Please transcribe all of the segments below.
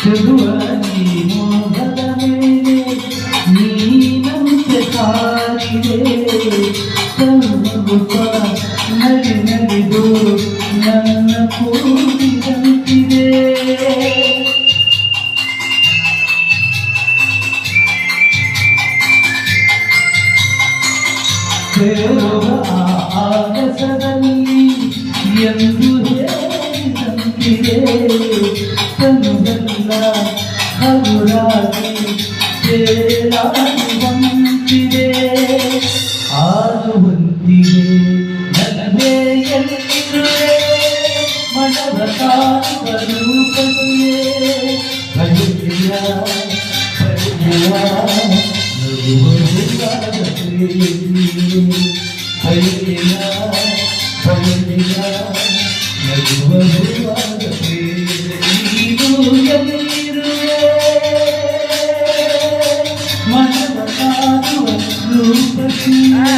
ಚಲುವಾಗಿ ಮೋಹದ ಮೇಲೆ ನೀನಂತೆ ಸಾರಿದೆ ಕಣ್ಣುಗುತ್ತ ನಲಿ ನಲಿದು ನನ್ನ ಕೂಡಿದಂತಿದೆ ಕೇಳುವ ಆಗಸದಲ್ಲಿ ಎಂದು ಹೇಳಿದಂತಿದೆ ಕಣ್ಣೆಲ್ಲ ಹಗುರಾಗಿ ತೇಲಾಡುವಂತಿದೆ ಆಡುವಂತಿದೆ ನನಗೆ ಎಲ್ಲಿರುವೆ ಮನವ ಕಾಣುವ ರೂಪವಿಯೇ ಬಯಲಿಯ ಬಯಲಿಯ ನಗುವುದಾದ ಪ್ರೇಮಿ ಬಯಲಿಯ ಬಯಲಿಯ ನಗುವುದಾದ ಪ್ರೇಮಿ ನೀನು ಎಲ್ಲಿರುವೆ ಮನವ ಕಾಣುವ ರೂಪವಿಯೇ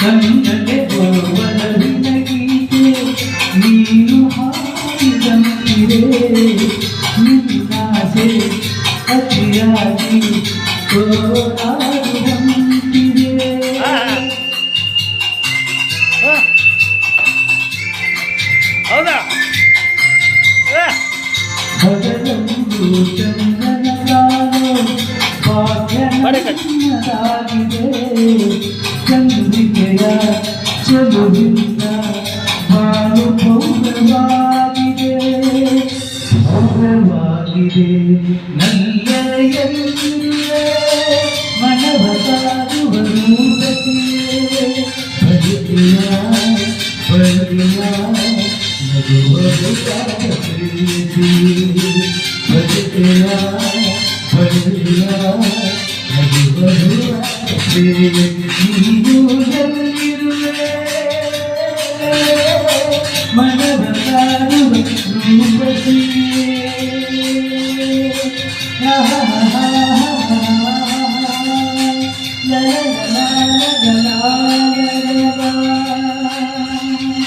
ಕಣ್ಣಗೆ ಗೋವಲವಿನ ಗೀತೆ ನೀನು ಹಾಡಿದಂತಿದೆ ನಿನ್ನಾಸೆ ಅತಿಯಾಗಿ ತೋರಾಡುವಂತಿದೆ ಹಗಲೊಂದು ಚಂದನ ಕಾಲೋ ಭಾಗ್ಯನದಾಗಿದೆ ಚಂದ್ರಿಕೆಯ ಚಲುವಿಂದ ಬಾಳು ಭವ್ಯವಾಗಿದೆ ಭವ್ಯವಾಗಿದೆ ನಲ್ಲೆಯಲ್ಲಿಯೇ ಮನವ ಸಾರುವ ರೂಪತಿಯೇ ಬದುಕಿಯ ಬದುಕಿಯ ನಗುವುದಾದ ಪ್ರೀತಿ ಬದುಕಿಯ ಬದುಕಿಯ ನಗುವುದಾದ ಪ್ರೀತಿ ನೀನು ಎಲ್ಲಿರುವೆ ಮನವ ಕಾಣುವ ರೂಪತಿಯೇ